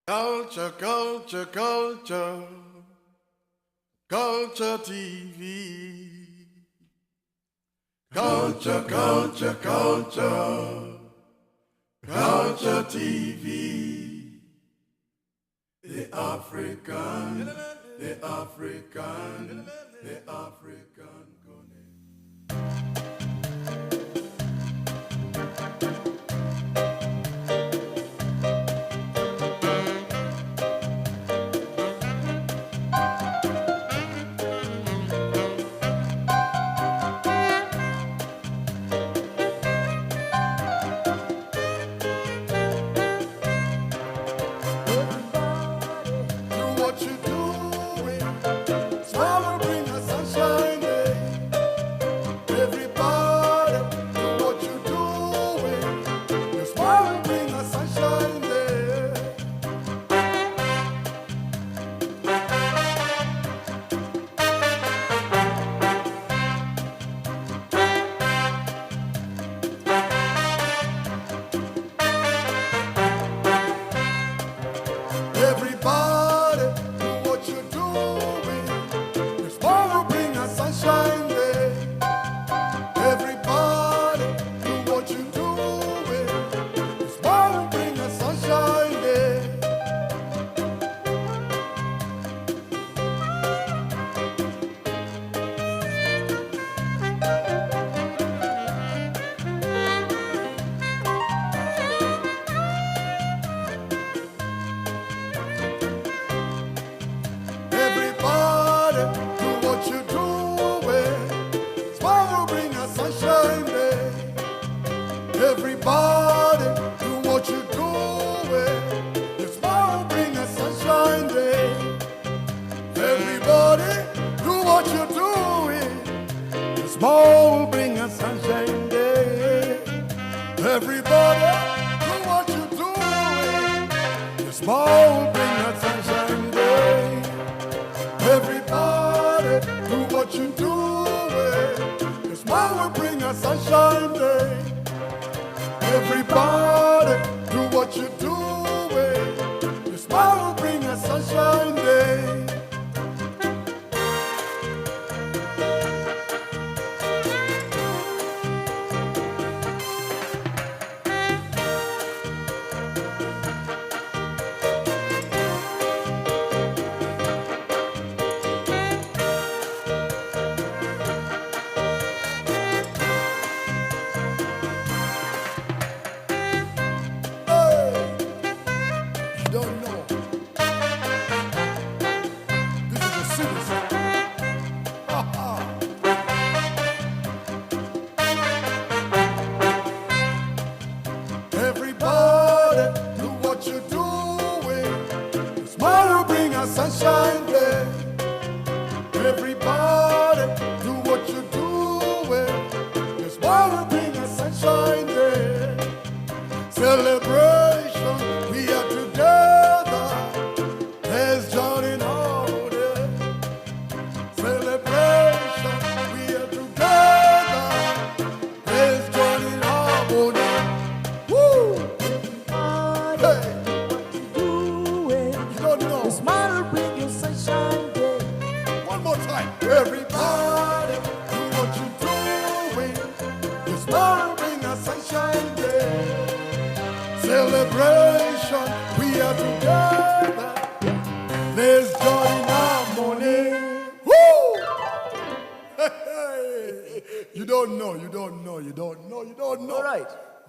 Culture, culture, culture, culture TV. Culture, culture, culture, culture TV. The African, the African, the African connect.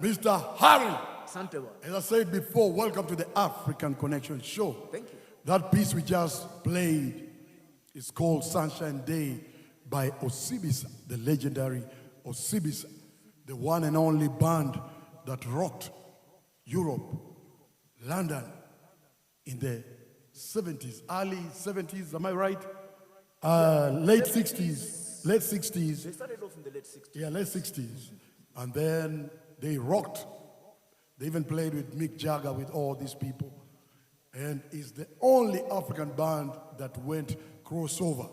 Mr. Harry. As I said before, welcome to the African Connection Show. Thank you. That piece we just played is called Sunshine Day by Osibis, the legendary Osibis, the one and only band that rocked Europe, London in the 70s, early 70s, am I right? Late 60s, late 60s. They started off in the late 60s. Yeah, late 60s. And then they rocked. They even played with Mick Jagger, with all these people. And it's the only African band that went crossover.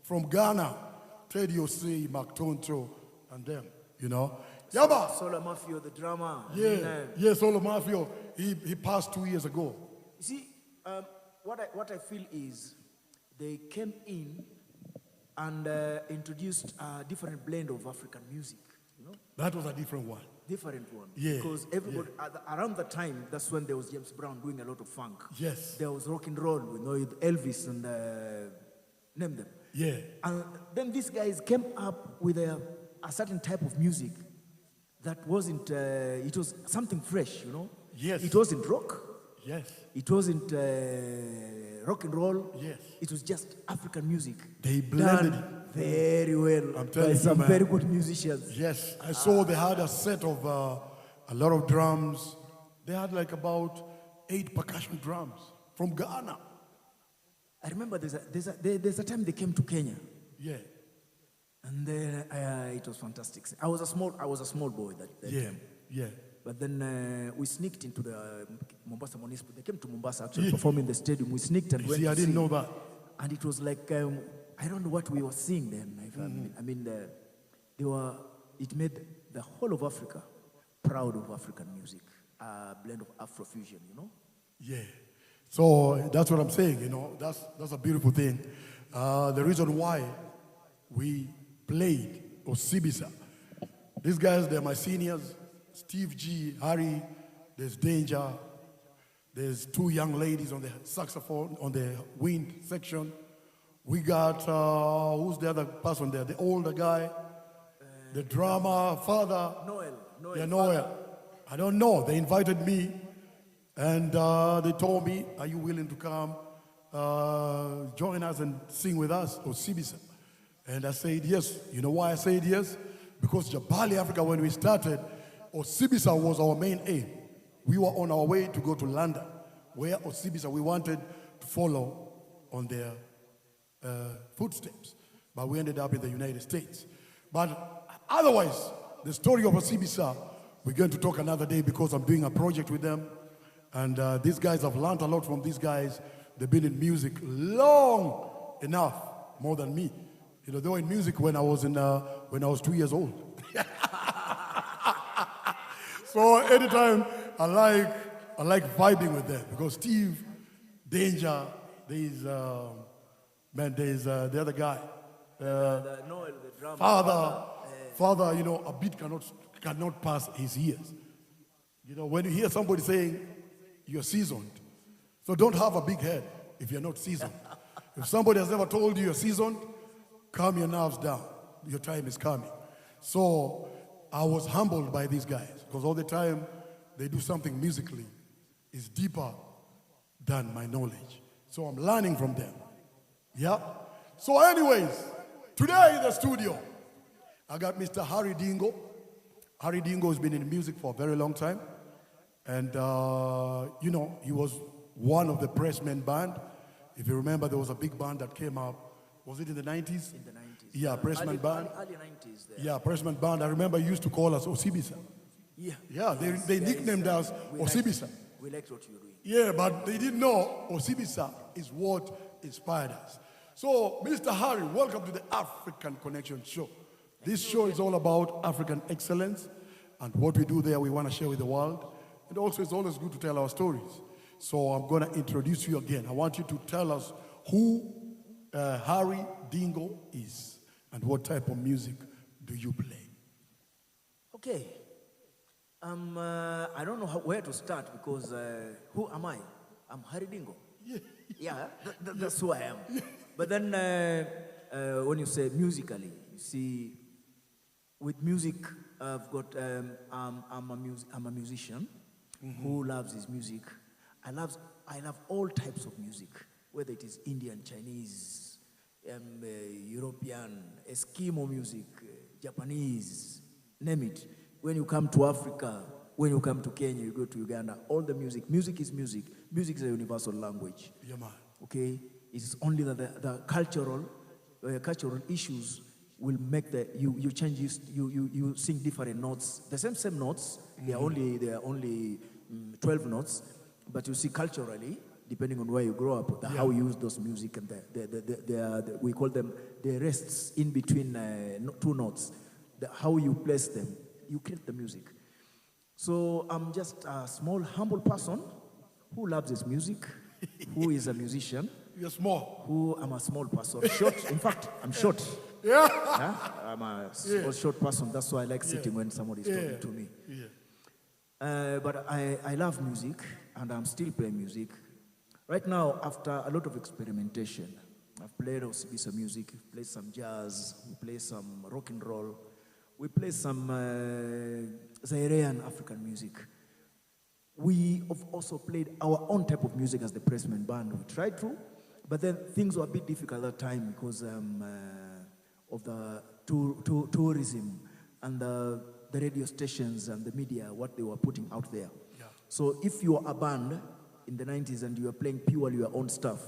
From Ghana, Teddy Osei, McTonto, and them, you know. Yaba! Solar Mafia, the drama. Yeah, yeah, Solo Mafia. He passed 2 years ago. You see, What I feel is they came in and introduced a different blend of African music, you know? That was a different one. Different one. Yeah. Because everybody, around that time, that's when there was James Brown doing a lot of funk. Yes. There was rock and roll, you know, with Elvis and name them. Yeah. And then these guys came up with a certain type of music that wasn't, it was something fresh, you know? Yes. It wasn't rock. Yes. It wasn't rock and roll. Yes. It was just African music. They blended done very well. I'm telling by you, some man. very good musicians. Yes. I saw they had a set of a lot of drums. They had like about 8 percussion drums from Ghana. I remember there's a time they came to Kenya. Yeah. And then it was fantastic. I was a small boy that time. Yeah. But then we sneaked into the Mombasa Municipal. They came to Mombasa actually perform in the stadium. We sneaked and went. See, I didn't know that. And it was like I don't know what we were seeing then. I mean, it made the whole of Africa proud of African music, a blend of Afrofusion, you know. Yeah. So that's what I'm saying. You know, that's a beautiful thing. The reason why we played Osibisa. These guys, they're my seniors. Steve G, Harry, there's Danger, there's 2 young ladies on the saxophone, on the wind section. We got, who's the other person there? The older guy, the drummer, father. Noel. Yeah, Noel. I don't know. They invited me and they told me, are you willing to come join us and sing with us, Osibisa? And I said yes. You know why I said yes? Because Jabali Africa, when we started, Osibisa was our main aim. We were on our way to go to London, where Osibisa, we wanted to follow on their footsteps. But we ended up in the United States. But otherwise, the story of Osibisa, we're going to talk another day because I'm doing a project with them. And these guys, I've learned a lot from these guys. They've been in music long enough, more than me. You know, they were in music when I was 2 years old. So anytime I like vibing with them because Steve, Danger, there's the other guy, The Noel, the drummer. Father, you know, a beat cannot pass his ears. You know, when you hear somebody saying you're seasoned, so don't have a big head if you're not seasoned. If somebody has never told you you're seasoned, calm your nerves down. Your time is coming. So I was humbled by these guys because all the time they do something musically is deeper than my knowledge. So I'm learning from them. Yeah. So anyways, today in the studio, I got Mr. Harry DINGO. Harry DINGO has been in music for a very long time. And, you know, he was one of the Pressmen band. If you remember, there was a big band that came up. Was it in the 90s? In the 90s. Yeah, Pressman band. Early 90s there. Yeah, Pressman band. I remember you used to call us Osibisa. Yeah. Yeah, they nicknamed us Osibisa. We liked what you were doing. Yeah, but they didn't know Osibisa is what inspired us. So, Mr. Harry, welcome to the African Connection Show. This show is all about African excellence, and what we do there we want to share with the world. And also, it's always good to tell our stories. So I'm going to introduce you again. I want you to tell us who Harry DINGO is and what type of music do you play. Okay. I don't know where to start because who am I? I'm Harry DINGO. Yeah, that's who I am. But then when you say musically, you see, with music, I've got, I'm a musician who loves his music. I love all types of music, whether it is Indian, Chinese, European, Eskimo music, Japanese, name it. When you come to Africa, when you come to Kenya, you go to Uganda, all the music. Music is music. Music is a universal language. Yeah, man. Okay? It's only that the cultural issues will make you change, you sing different notes. The same notes, they are only 12 notes, but you see culturally, depending on where you grow up, how you use those music, and we call them the rests in between 2 notes. How you place them, you create the music. So I'm just a small, humble person who loves his music, who is a musician, You're small. who I'm a small person. Short, in fact, I'm short. Yeah. Yeah? I'm a short person. That's why I like sitting when somebody is talking to me. Yeah. But I love music, and I'm still playing music. Right now, after a lot of experimentation, I've played Osibisa music, we played some jazz, we play some rock and roll, we play some Zairean African music. We have also played our own type of music as the Pressman Band. We tried to, but then things were a bit difficult at that time because of the tourism and the radio stations and the media, what they were putting out there. Yeah. So if you are a band in the 90s and you were playing purely your own stuff,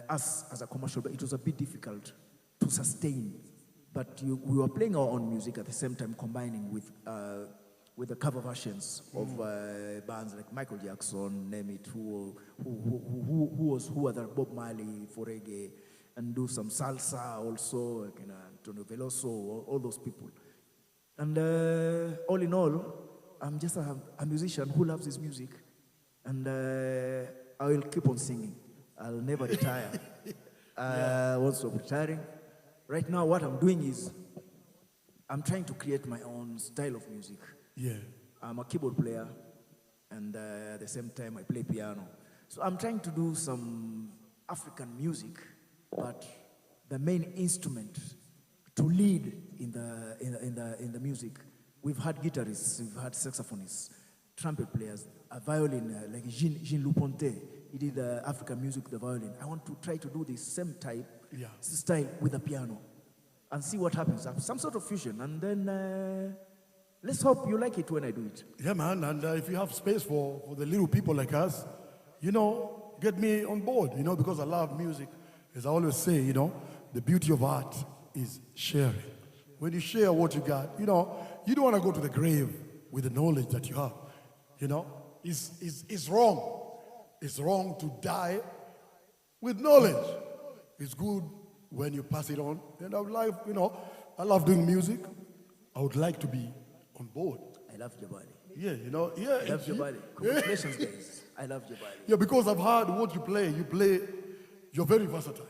us as a commercial, but it was a bit difficult to sustain. But we were playing our own music at the same time, combining with the cover versions of bands like Michael Jackson, name it, who were the Bob Marley for reggae, and do some salsa also, like Antonio Veloso, all those people. And all in all, I'm just a musician who loves his music, and I will keep on singing. I'll never retire. I won't stop retiring. Right now, what I'm doing is I'm trying to create my own style of music. Yeah. I'm a keyboard player, and at the same time, I play piano. So I'm trying to do some African music, but the main instrument to lead in the music. We've had guitarists, we've had saxophonists, trumpet players, a violin like Jean Luponte. He did African music with the violin. I want to try to do the same type, style with the piano, and see what happens. Some sort of fusion, and then let's hope you like it when I do it. Yeah, man. And if you have space for the little people like us, get me on board. Because I love music. As I always say, the beauty of art is sharing. When you share what you got, you don't want to go to the grave with the knowledge that you have. It's wrong. It's wrong to die with knowledge. It's good when you pass it on. And I would like, I love doing music. I would like to be on board. I love Jabali. Yeah, I love Jabali. Congratulations, guys. I love Jabali. Yeah, because I've heard what you play. You're very versatile.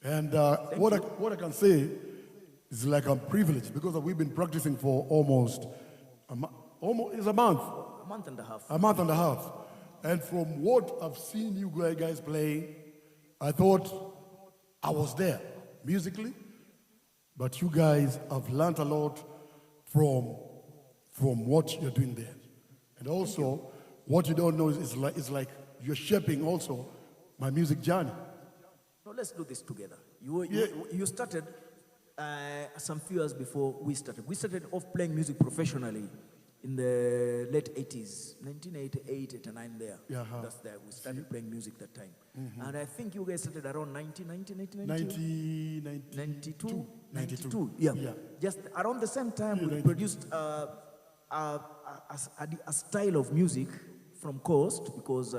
And what I can say is like I'm privileged because we've been practicing for almost a month. A month and a half. A month and a half. And from what I've seen you guys play, I thought I was there musically, but you guys have learned a lot from what you're doing there. And also, what you don't know is like you're shaping also my music journey. No, let's do this together. You started some few years before we started. We started off playing music professionally in the late 80s, 1988, 89 there. Yeah, That's there. We started playing music that time. Mm-hmm. And I think you guys started around 1992. 92. Yeah. Just around the same time, we produced a style of music from coast, because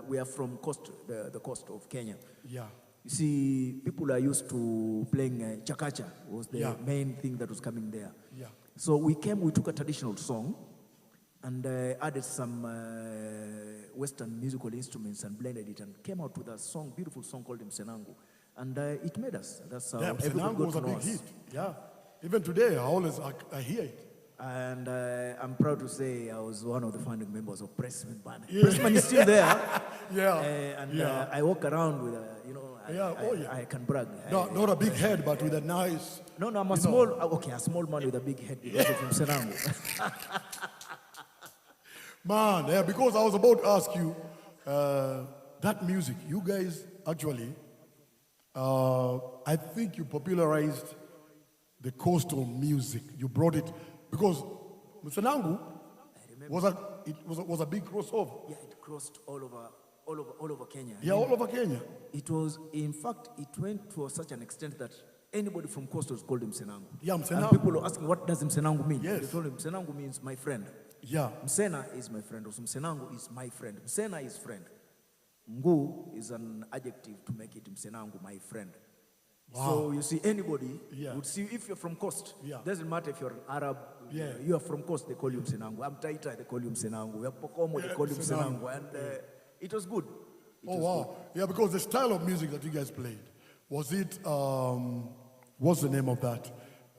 we are from coast, the coast of Kenya. Yeah. You see, people are used to playing chakacha, was the main thing that was coming there. Yeah. So we took a traditional song and added some Western musical instruments and blended it and came out with a beautiful song called Msenangu. And it made us. That's how everybody got was to a know big us. hit. Yeah. Even today, I hear it. And I'm proud to say I was one of the founding members of Pressman Band. Yeah. Pressman is still there. I walk around with I can brag. Not a big head, but with a nice... No, I'm a small man with a big head because of Msenangu. Man, because I was about to ask you, that music, you guys actually, I think you popularized the coastal music. You brought it, because Msenangu was a big crossover. Yeah, it crossed all over Kenya. Yeah, all over Kenya. It was, in fact, it went to such an extent that anybody from coast was called Msenangu. Yeah, Msenangu. And people were asking, what does Msenangu mean? Yes. They told him, Msenangu means my friend. Yeah. Msena is my friend. Also, Msenangu is my friend. Msena is friend. Ngu is an adjective to make it Msenangu, my friend. Wow. So you see, anybody would see, if you're from coast, doesn't matter if you're an Arab, you are from coast, they call you Msenangu. I'm Taita, they call you Msenangu. You're Pokomo, they call you Msenangu. And It was good. Oh, wow. Yeah, because the style of music that you guys played, was it, what's the name of that?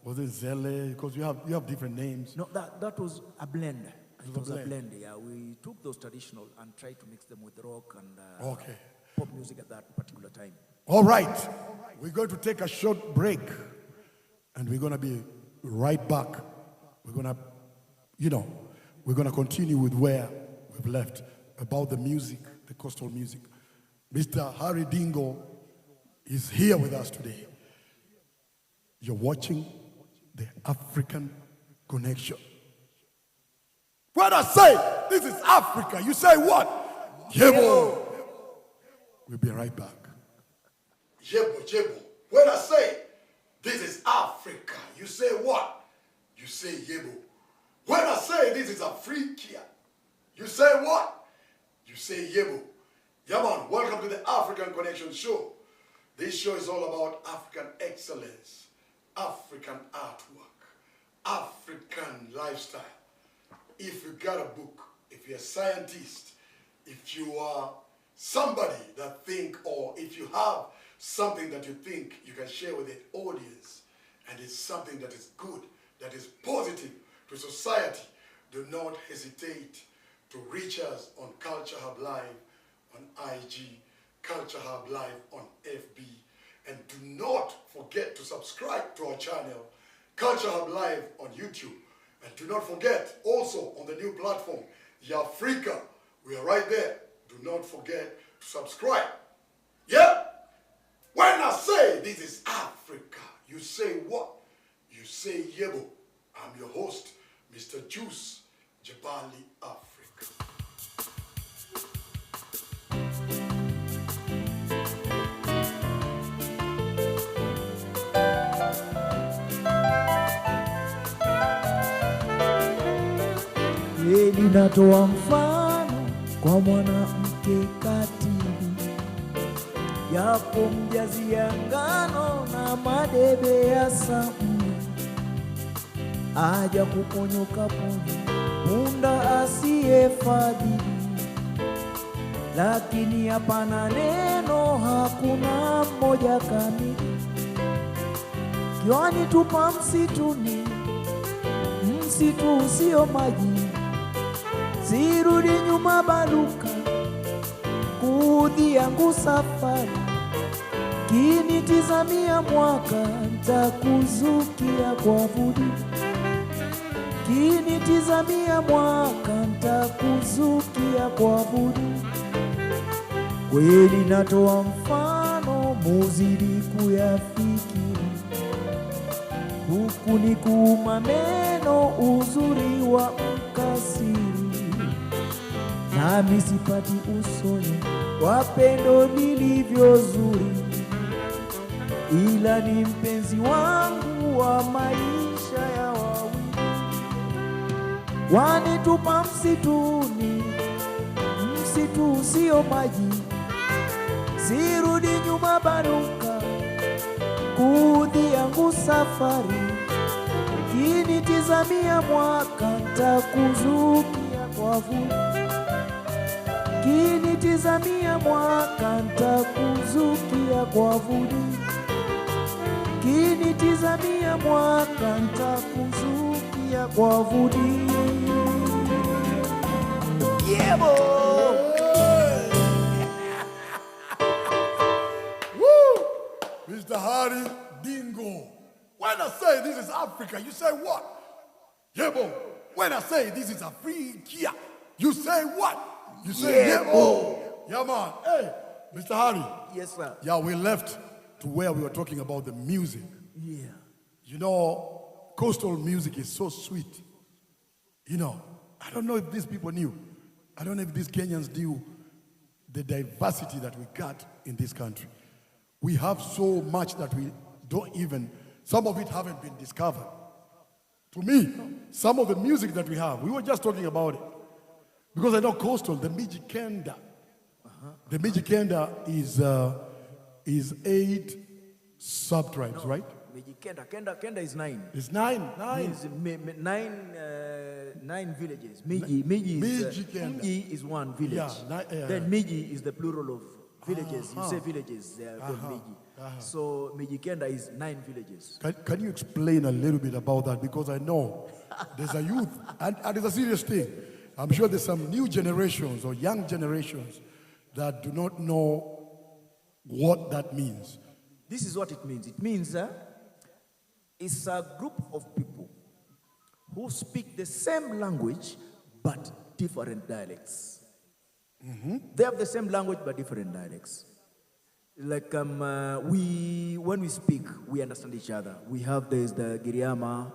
Was it Zele? Because you have different names. No, that was a blend. It was a blend. blend, yeah. We took those traditional and tried to mix them with rock and Okay. pop music at that particular time. All right. We're going to take a short break, and we're going to be right back. We're going to, we're going to continue with where we've left about the music, the coastal music. Mr. Harry Dingo is here with us today. You're watching the African Connection. When I say this is Africa, you say what? Yebo. We'll be right back. Yebo. When I say this is Africa, you say what? You say Yebo. When I say this is Africa, you say what? You say Yebo. Yeah, man, welcome to the African Connection Show. This show is all about African excellence, African artwork, African lifestyle. If you got a book, if you're a scientist, if you are somebody that think, or if you have something that you think you can share with the audience, and it's something that is good, that is positive to society, do not hesitate to reach us on Culture Hub Live on IG, Culture Hub Live on FB, and do not forget to subscribe to our channel, Culture Hub Live on YouTube. And do not forget, also on the new platform, Yafrika, we are right there. Do not forget to subscribe. Yeah? When I say this is Africa, you say what? You say Yebo. I'm your host, Mr. Juice Jabali Africa. Linatoa mfano kwa mwanamke katili, yapo mjazi ya ngano na madebe ya samu, aja kuponyoka ponyo punda asiyefadhili, lakini hapana neno, hakuna mmoja kamili. Kiwani tupa msituni, msitu usio maji, sirudi nyuma baluka, kudhi yangu safari, kinitizamia mwaka, ntakuzukia kwa vudi, kinitizamia mwaka, ntakuzukia kwa vudi. Kweli natoa mfano, muzidi kuyafikiri, huku ni kuuma meno, uzuri wa mkasiri, nami sipati usoni wa pendo lilivyo zuri, ila ni mpenzi wangu wa maisha ya wawili. Wanitupa msituni, msitu usio maji, sirudi nyuma baruka, kudhi yangu safari, kinitizamia mwaka, ntakuzukia kwa vuli, kinitizamia mwaka, ntakuzukia kwa vuli, kinitizamia mwaka, ntakuzukia kwa vuli. Yebo! Woo! Mr. Harry Dingo. When I say this is Africa, you say what? Yebo. When I say this is Africa, you say what? You say Yebo. Yeah, man. Hey, Mr. Harry. Yes, sir. Yeah, we left to where we were talking about the music. Yeah. You know, coastal music is so sweet. You know, I don't know if these people knew. I don't know if these Kenyans knew the diversity that we got in this country. We have so much that we don't even, some of it haven't been discovered. To me, some of the music that we have, we were just talking about it. Because I know coastal, the Mijikenda. The Mijikenda is 8 sub-tribes, right? Mijikenda. Kenda is 9. It's 9. Means nine villages. Miji is one village. Yeah, Then Miji is the plural of villages. You say villages, they are called Miji. So Mijikenda is 9 villages. Can you explain a little bit about that? Because I know there's a youth, and it's a serious thing. I'm sure there's some new generations or young generations that do not know what that means. This is what it means. It means it's a group of people who speak the same language but different dialects. They have the same language but different dialects. Like when we speak, we understand each other. There's the Giriama,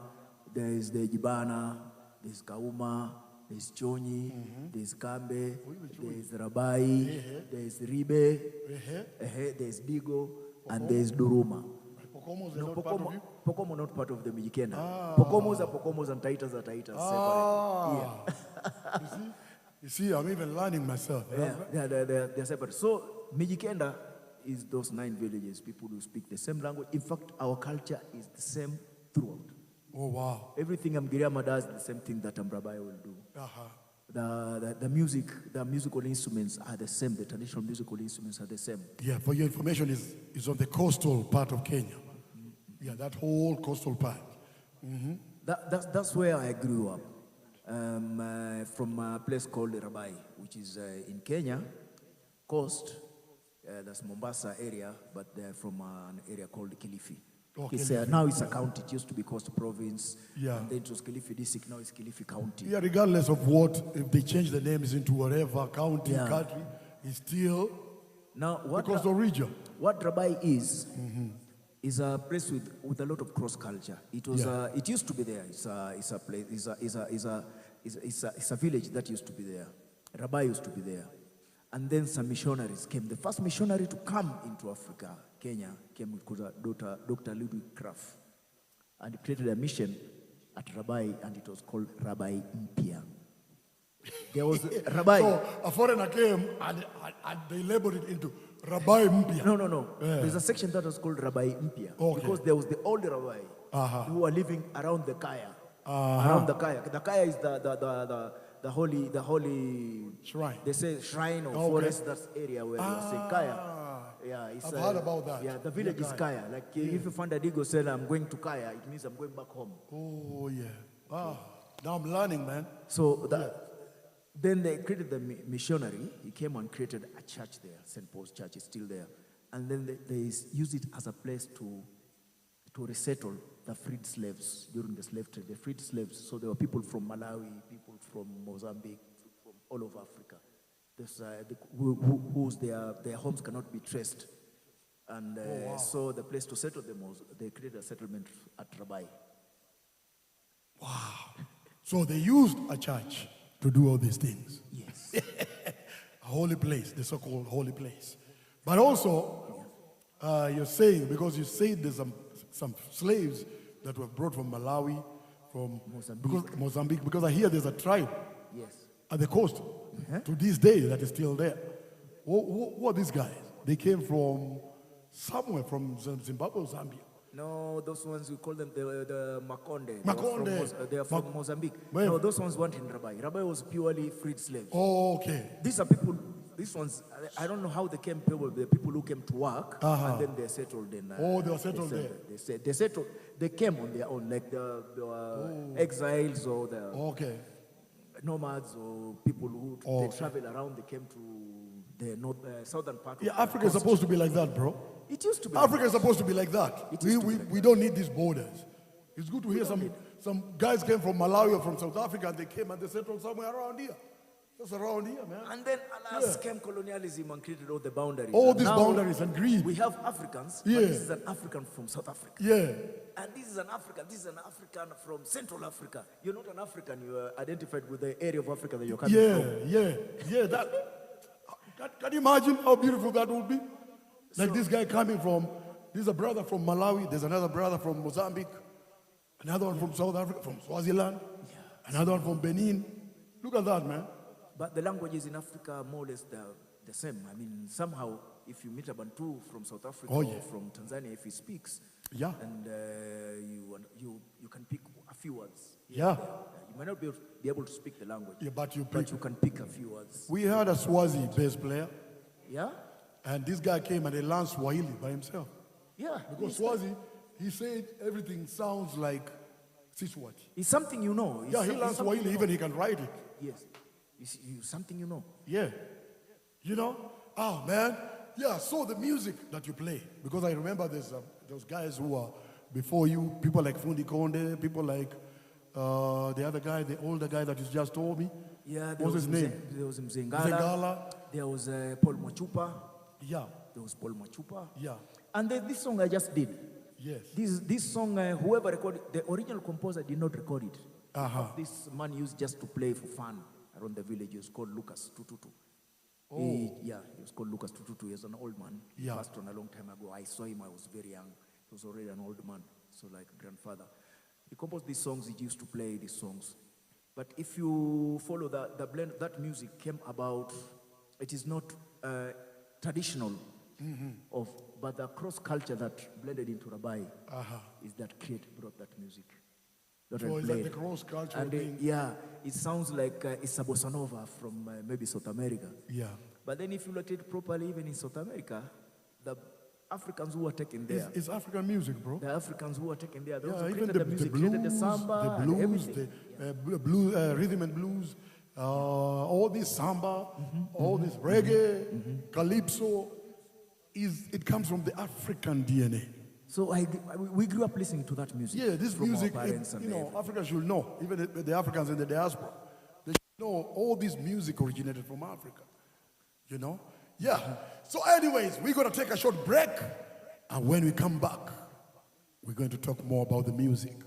there's the Jibana, there's Kauma, there's Chonyi, there's Kambe, there's Rabai, there's Ribe, there's Digo, and there's Duruma. Pokomos No, not part of you? Pokomo not part of the Mijikenda. Pokomos are Pokomos and Taitas are Taitas. Separate. You see, I'm even learning myself. Yeah, they're separate. So Mijikenda is those 9 villages, people who speak the same language. In fact, our culture is the same throughout. Oh, wow. Everything Mgiriama does, the same thing that Mbrabai will do. The musical instruments are the same. The traditional musical instruments are the same. Yeah, for your information, is on the coastal part of Kenya. Yeah, that whole coastal part. That's where I grew up. From a place called Rabai, which is in Kenya, coast. That's Mombasa area, but they're from an area called Kilifi. Oh, Now it's a county. It used to be Coast Province. Yeah. And then it was Kilifi District. Now it's Kilifi County. Yeah, regardless of what, if they change the names into whatever county, country, it's still now the coastal region. What Rabai is a place with a lot of cross culture. It was it used to be there. It's a place. It's a village that used to be there. Rabai used to be there. And then some missionaries came. The first missionary to come into Africa, Kenya, came with Dr. Ludwig Kraft. And he created a mission at Rabai, and it was called Rabai Mpia. There was Rabai. So a foreigner came and they labeled it into Rabai Mpia. No. Yeah. There's a section that was called Rabai Mpia. Okay. Because there was the old Rabai who were living around the Kaya. Around the Kaya. The Kaya is the holy shrine. They say shrine or forest. That's area where they say Kaya. Yeah, I've heard about that. Yeah, the village is Kaya. Like if you find a Digo saying I'm going to Kaya, it means I'm going back home. Oh yeah. Now I'm learning, man. So then they created the missionary. He came and created a church there. St. Paul's Church is still there. And then they used it as a place to resettle the freed slaves during the slave trade. They freed slaves. So there were people from Malawi, people from Mozambique, from all over Africa. Whose their homes cannot be traced. And so the place to settle them was, they created a settlement at Rabai. Wow. So they used a church to do all these things. Yes. A holy place, the so-called holy place. But also, you're saying, because you said there's some slaves that were brought from Malawi, from Mozambique, because I hear there's a tribe at the coast to this day that is still there. What are these guys? They came from somewhere, from Zimbabwe or Zambia. No, those ones, we call them the Makonde. Makonde. They are from Mozambique. Where? No, those ones weren't in Rabai. Rabai was purely freed slaves. Oh, okay. These are people, these ones, I don't know how they came, the people who came to work, and then they settled in. They were settled there. They settled, they came on their own, like the exiles or the nomads or people who they travel around, they came to the southern part of Africa is supposed to be like that, bro. It used to be. Africa is supposed to be like that. We don't need these borders. It's good to hear some guys came from Malawi or from South Africa and they came and they settled somewhere around here. Just around here, man. And then alas came colonialism and created all the boundaries. All these boundaries and greed. We have Africans, but this is an African from South Africa. Yeah. And this is an African from Central Africa. You're not an African, you are identified with the area of Africa that you're coming from. Yeah. Can you imagine how beautiful that would be? Like this guy coming from, there's a brother from Malawi, there's another brother from Mozambique, another one from South Africa, from Swaziland, another one from Benin. Look at that, man. But the languages in Africa are more or less the same. I mean, somehow, if you meet a Bantu from South Africa or from Tanzania, if he speaks, Yeah. And you can pick a few words. Yeah. There. You might not be able to speak the language. Yeah, but you can pick a few words. We had a Swazi bass player, Yeah? and this guy came and he learned Swahili by himself. Yeah. Because Swazi, he said everything sounds like Siswati. It's something you know. Yeah, he learns Swahili, even he can write it. Yes. It's something you know. Yeah. You know? Oh, man. Yeah, so the music that you play, because I remember there's those guys who are before you, people like Fundi Konde, people like the other guy, the older guy that you just told me. Yeah, what was his name? There was Mzengala. Zengala. There was Paul Machupa. Yeah. There was Paul Machupa. Yeah. And then this song I just did. Yes. This song, whoever recorded, the original composer did not record it. Uh-huh. This man used just to play for fun around the village. He was called Lucas Tututu. Oh. He was called Lucas Tututu. He was an old man. He Yeah. passed on a long time ago. I saw him, I was very young. He was already an old man, so like grandfather. He composed these songs, he used to play these songs. But if you follow the blend, that music came about, it is not traditional, but the cross culture that blended into Rabai is that brought that music. So it's like the cross culture and thing. it sounds like it's a bossa nova from maybe South America. Yeah. But then if you look at it properly, even in South America, the Africans who were taken there, It's African music, bro. the Africans who were taken there, they Yeah, also even created the the music, blues, created the samba, the blues, and everything. the blues, rhythm and blues, all this samba, all this reggae, calypso, it comes from the African DNA. So we grew up listening to that music. Yeah, this from music, our parents and Africa should know, even the Africans in the diaspora, they should know all this music originated from Africa, you know? Yeah. So anyways, we're going to take a short break, and when we come back, we're going to talk more about the music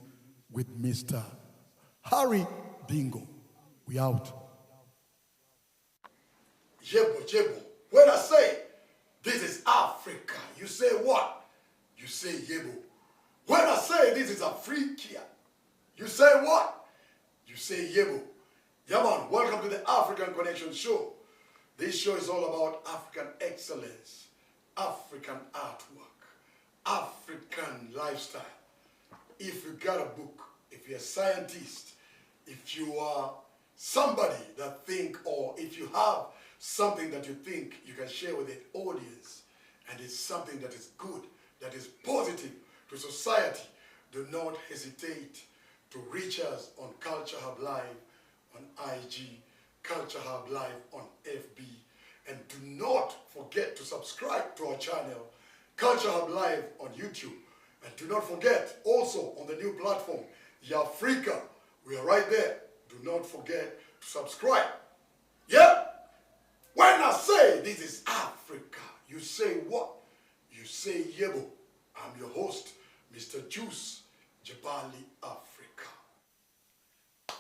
with Mr. Harry Dingo. We out. Yebo. When I say this is Africa, you say what? You say Yebo. When I say this is Africa, you say what? You say Yebo. Yeah, man, welcome to the African Connection Show. This show is all about African excellence, African artwork, African lifestyle. If you got a book, if you're a scientist, if you are somebody that think, or if you have something that you think you can share with the audience, and it's something that is good, that is positive to society, do not hesitate to reach us on Culture Hub Live on IG, Culture Hub Live on FB, and do not forget to subscribe to our channel, Culture Hub Live on YouTube, and do not forget also on the new platform, Yafrika, we are right there. Do not forget to subscribe. Yeah? When I say this is Africa, you say what? You say Yebo. I'm your host, Mr. Juice Jabali Africa.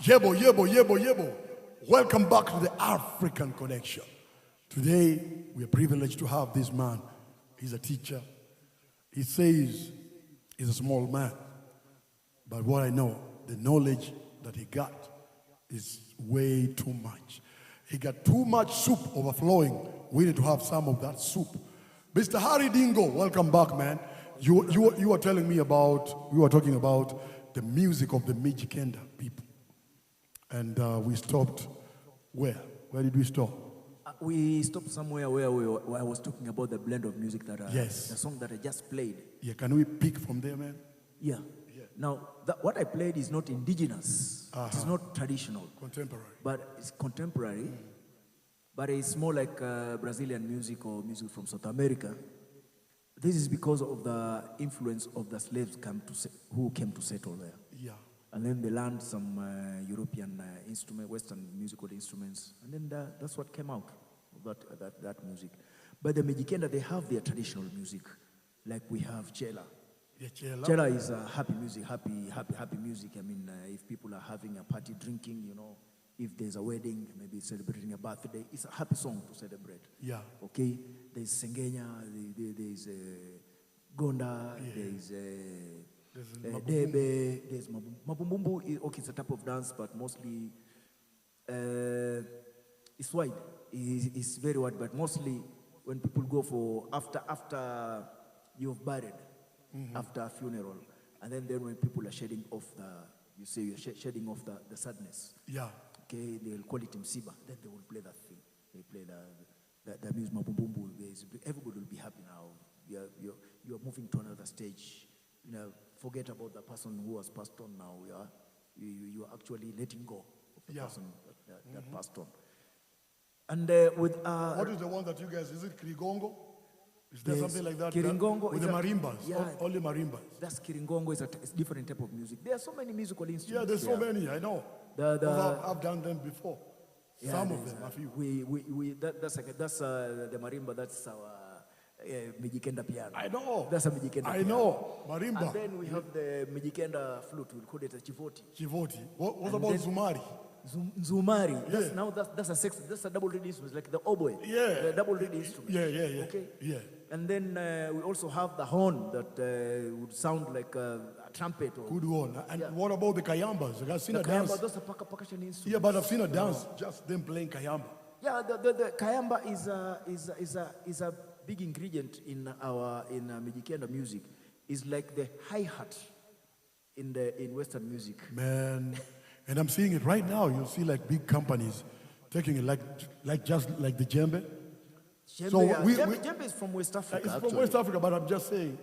Yebo. Welcome back to the African Connection. Today, we are privileged to have this man. He's a teacher. He says he's a small man. But what I know, the knowledge that he got is way too much. He got too much soup overflowing. We need to have some of that soup. Mr. Harry Dingo, welcome back, man. You were telling me about, we were talking about the music of the Mijikenda people. And we stopped where? Where did we stop? We stopped somewhere where I was talking about the blend of music that yes. The song that I just played. Yeah, can we pick from there, man? Yeah. Now, what I played is not indigenous. It is not traditional. Contemporary. But it's contemporary. But it's more like Brazilian music or music from South America. This is because of the influence of the slaves who came to settle there. Yeah. And then they learned some European Western musical instruments. And then that's what came out of that music. But the Mijikenda, they have their traditional music. Like we have Chela. Yeah, Chela. Chela is happy music, happy music. I mean, if people are having a party, drinking, you know, if there's a wedding, maybe celebrating a birthday, it's a happy song to celebrate. Yeah. Okay? There's Sengenya, there's Gonda, there's Debe, there's Mabumbumbu. Okay, it's a type of dance, but mostly it's wide. It's very wide, but mostly when people go for after you've buried, after a funeral. And then when people are shedding off you say you're shedding off the sadness. Yeah. Okay, they'll call it msiba. Then they will play that thing. They play the music, mabumbumbu. Everybody will be happy now. You're moving to another stage. Forget about the person who has passed on now. You are actually letting go of the person that passed on. And what is the one that you guys, is it Kiringongo? Is there something like that? Kiringongo with the marimbas, only marimbas. That's Kiringongo, it's a different type of music. There are so many musical instruments. Yeah, there's so many, I know. I've done them before. Some of them, a few. That's the marimba, that's our Mijikenda piano. I know. That's a Mijikenda piano. I know, marimba. And then we have the Mijikenda flute, we'll call it a chivoti. Chivoti. What about Zumari? Zumari. That's a double reed instrument, like the oboe. Yeah. The double reed instrument. Yeah. Okay. Yeah. And then we also have the horn that would sound like a trumpet. Good one. And what about the kayambas? I've seen a dance. Those are percussion instruments. Yeah, but I've seen a dance, just them playing kayamba. Yeah, the kayamba is a big ingredient in Mijikenda music. It's like the hi-hat in Western music. Man, and I'm seeing it right now. You'll see like big companies taking it like just like the djembe. Djembe is from West Africa. It's from West Africa, but I'm just saying,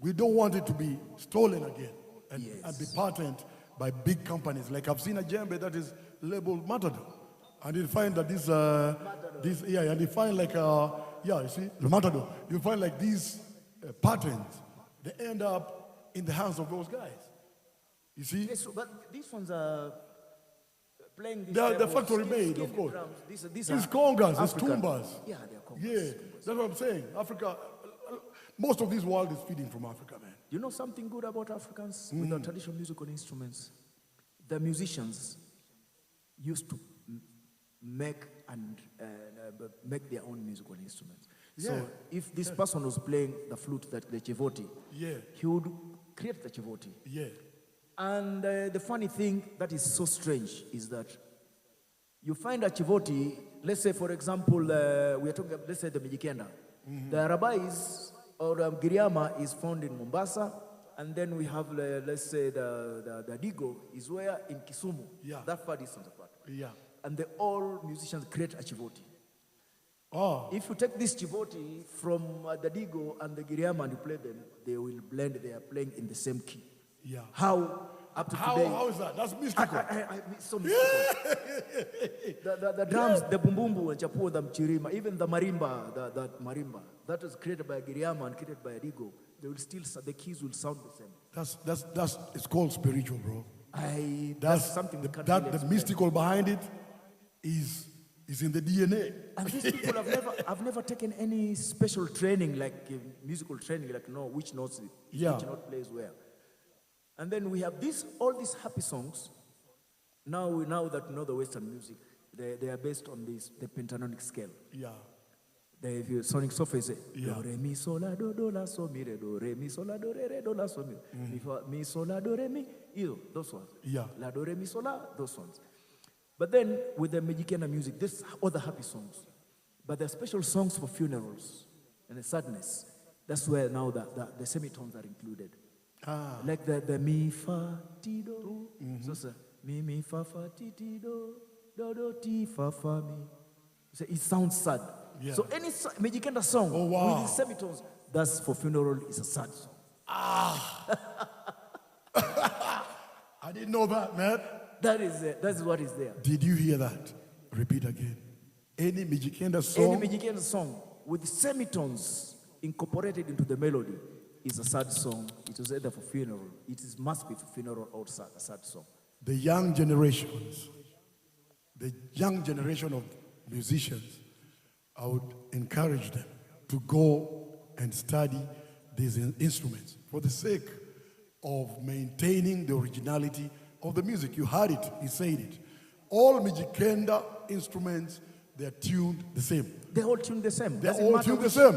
we don't want it to be stolen again and be patented by big companies. Like I've seen a djembe that is labeled Matador, and you find that and you find like you see the Matador. You find like these patents, they end up in the hands of those guys. You see? Yes, but these ones are playing. They're factory made, of course. These congas, these tumbas. Yeah, they're congas. Yeah, that's what I'm saying. Africa, most of this world is feeding from Africa, man. You know something good about Africans with their traditional musical instruments? The musicians used to make their own musical instruments. Yeah. So if this person was playing the flute, the chivoti, he would create the chivoti. Yeah. And the funny thing that is so strange is that you find a chivoti, let's say for example, we are talking, let's say the Mijikenda. The Arabais or Giriama is found in Mombasa, and then we have, let's say the DINGO is where in Kisumu, that far distance apart. Yeah. And all musicians create a chivoti. Oh. If you take this chivoti from the DINGO and the Giriama and you play them, they will blend, they are playing in the same key. Yeah. How up to today? How is that? That's mystical. It's so mystical. The drums, the bumbumbu and chapuo, the mchirima, even the marimba, that marimba, that was created by Giriama and created by DINGO. They will still, the keys will sound the same. That's it's called spiritual, bro. That's something we can't really the mystical behind it is in the DNA. And these people have never taken any special training, like musical training, like which notes which note plays where. And then we have all these happy songs. Now that we know the Western music, they are based on the pentatonic scale. Yeah. The sonic software is do re mi sol la do la so mi re do re mi sol la do re do la so mi mi sol la do re mi those ones. Yeah. La do re mi sol la, those ones. But then with the Mijikenda music, there's other happy songs. But there are special songs for funerals and the sadness. That's where now the semitones are included. Like the mi fa ti do. So sir, mi fa ti do ti fa mi. So it sounds sad. Yeah. So any Mijikenda song with the semitones, that's for funeral, is a sad song. I didn't know that, man. That is what is there. Did you hear that? Repeat again. Any Mijikenda song. Any Mijikenda song with semitones incorporated into the melody is a sad song. It is either for funeral. Must be for funeral or a sad song. The young generation of musicians, I would encourage them to go and study these instruments for the sake of maintaining the originality of the music. You heard it, he said it. All Mijikenda instruments, they're tuned the same. They're all tuned the same. They're all tuned the same.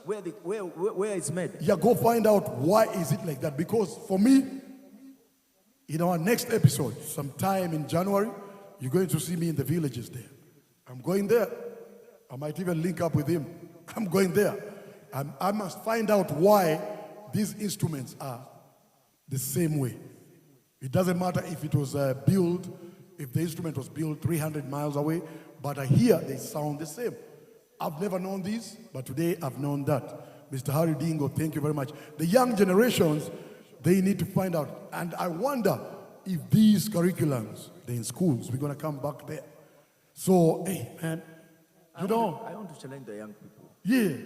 Where it's made. Yeah, go find out why is it like that. Because for me, in our next episode, sometime in January, you're going to see me in the villages there. I'm going there. I might even link up with him. I'm going there. I must find out why these instruments are the same way. It doesn't matter if it was built, if the instrument was built 300 miles away, but here they sound the same. I've never known this, but today I've known that. Mr. Harry Dingo, thank you very much. The young generations, they need to find out. And I wonder if these curriculums, they're in schools, we're going to come back there. So, hey, man, I want to challenge the young people. Yeah.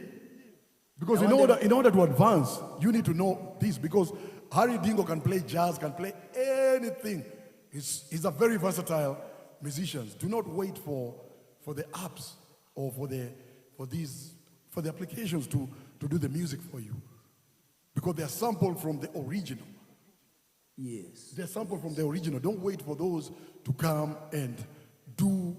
Because in order to advance, you need to know this. Because Harry Dingo can play jazz, can play anything. He's a very versatile musician. Do not wait for the apps or for the applications to do the music for you. Because they're sampled from the original. Yes. They're sampled from the original. Don't wait for those to come and do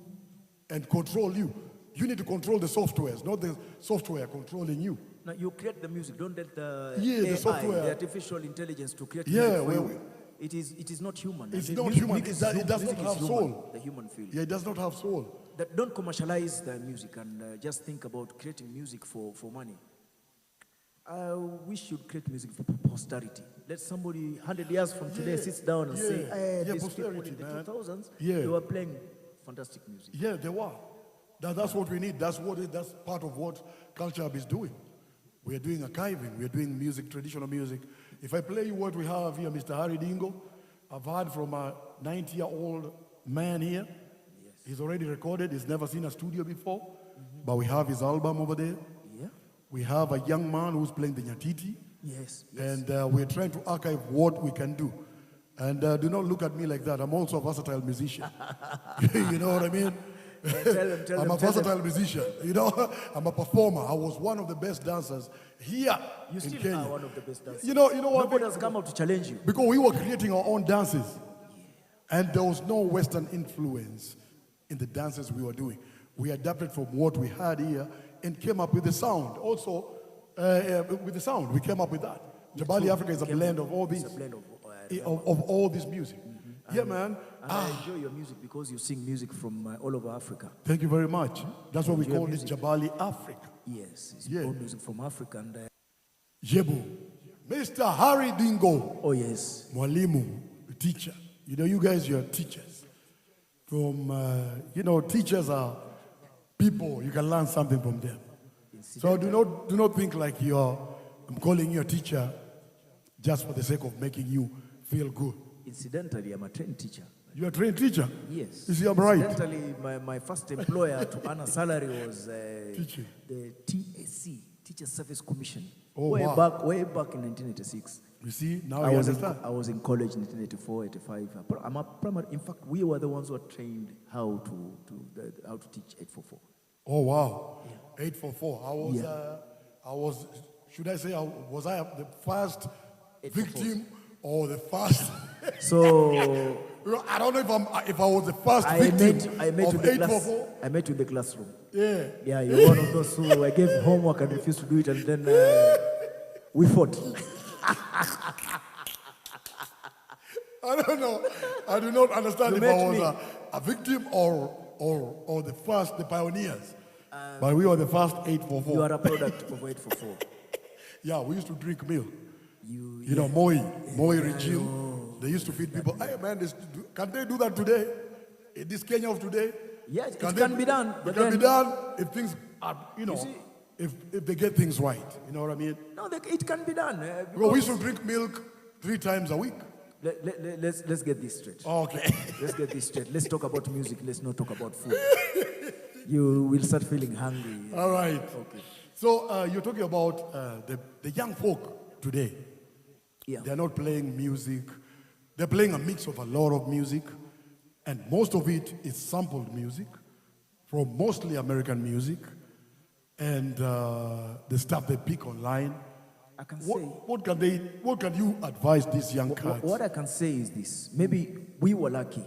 and control you. You need to control the softwares, not the software controlling you. Now you create the music. Don't let the the software, the artificial intelligence to create Yeah, music for you. It is not human. It's And not music- human. music It is does not human. have soul. The human feel. Yeah, it does not have soul. That don't commercialize the music and just think about creating music for money. We should create music for posterity. Let somebody 100 years from today sits down and say, hey, these people posterity, in the man. 2000s, Yeah. they were playing fantastic music. Yeah, they were. That's what we need. That's part of what Culture Hub is doing. We are doing archiving. We are doing music, traditional music. If I play you what we have here, Mr. Harry Dingo, I've heard from a 90-year-old man here. Yes. He's already recorded. He's never seen a studio before. But we have his album over there. Yeah. We have a young man who's playing the nyatiti. Yes. And we're trying to archive what we can do. And do not look at me like that. I'm also a versatile musician. You know what I mean? I'm a versatile musician. You know, I'm a performer. I was one of the best dancers here You in still Kenya. are one of the best dancers. You know what? Nobody has come out to challenge you. Because we were creating our own dances. And there was no Western influence in the dances we were doing. We adapted from what we had here and came up with the sound. Also, with the sound, we came up with that. Jabali Africa is a blend of all these. It's a blend Of all this music. Yeah, man. And I enjoy your music because you sing music from all over Africa. Thank you very much. That's why we Enjoy call it music. Jabali Africa. Yes, it's Yeah. all music from Africa. And Jebu. Mr. Harry Dingo. oh yes, Mwalimu, teacher. You know, you guys, you're teachers. Teachers are people, you can learn something from them. So do not think like I'm calling you a teacher just for the sake of making you feel good. incidentally, I'm a trained teacher. You're a trained teacher? Yes. You see, I'm right. Incidentally, my first employer to earn a salary was Teaching. the TSC, Teacher Service Commission. Oh, way wow. back in 1986. You see, now I you was understand. I was in college in 1984, 85. I'm a primary. In fact, we were the ones who were trained how to teach 844. Oh, wow. 844. Should I say, was I the first 844. victim or the first? So I don't know if I was the first I victim met you of in the 844. I met you in the classroom. Yeah. Yeah, you're one of those who I gave homework and refused to do it, and then we fought. I don't know. I do not understand You if I met was me. a victim or the pioneers. But we were the first 844. You are a product of 844. Yeah, we used to drink milk. You know, Moi regime. They used to feed people. Hey, man, can they do that today? In this Kenya of today? Yes, it can be done. It But can be then, done if things are, see- if they get things right. You know what I mean? no, it can be done. Well, we used to drink milk 3 times a week. Let's get this straight. Okay. Let's get this straight. Let's talk about music. Let's not talk about food. You will start feeling hungry. All right. Okay. So you're talking about the young folk today. Yeah. They're not playing music. They're playing a mix of a lot of music. And most of it is sampled music from mostly American music. And the stuff they pick online. I can say. What can you advise these young cats? What I can say is this. Maybe we were lucky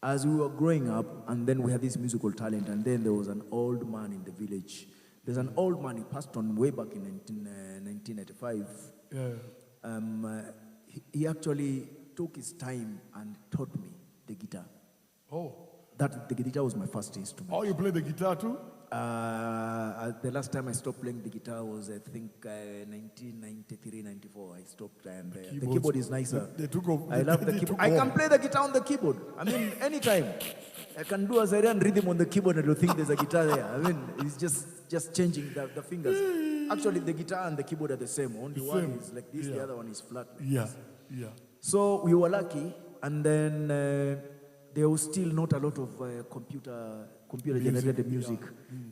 as we were growing up, and then we had this musical talent, and then there was an old man in the village. There's an old man, he passed on way back in 1995. Yeah. He actually took his time and taught me the guitar. Oh. The guitar was my first instrument. Oh, you play the guitar too? The last time I stopped playing the guitar was, I think, 1993, 94. I stopped, and the keyboard is nicer. They took off. I love the keyboard. I can play the guitar on the keyboard. I mean, anytime. I can do a Syrian rhythm on the keyboard and you'll think there's a guitar there. I mean, it's just changing the fingers. Actually, the guitar and the keyboard are the same. Only one is like this, the other one is flat. Yeah. So we were lucky, and then there was still not a lot of computer-generated music.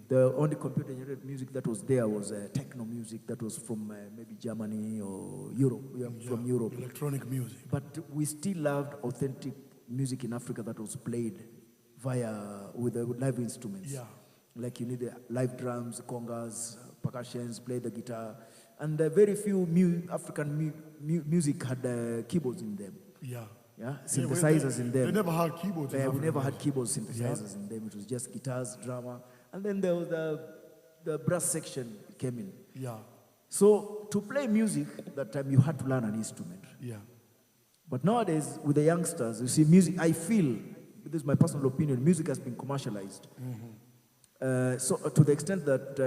The only computer-generated music that was there was techno music that was from maybe Germany or Europe, from Europe. Electronic music. But we still loved authentic music in Africa that was played with live instruments. Yeah. Like you need live drums, congas, percussions, play the guitar. And very few African music had keyboards in them. Yeah. Yeah, synthesizers in them. They never had keyboards. We never had keyboards, synthesizers in them. It was just guitars, drama, and then there was the brass section came in. Yeah. So to play music, that time you had to learn an instrument. Yeah. But nowadays, with the youngsters, you see, music. I feel, this is my personal opinion, music has been commercialized. So to the extent that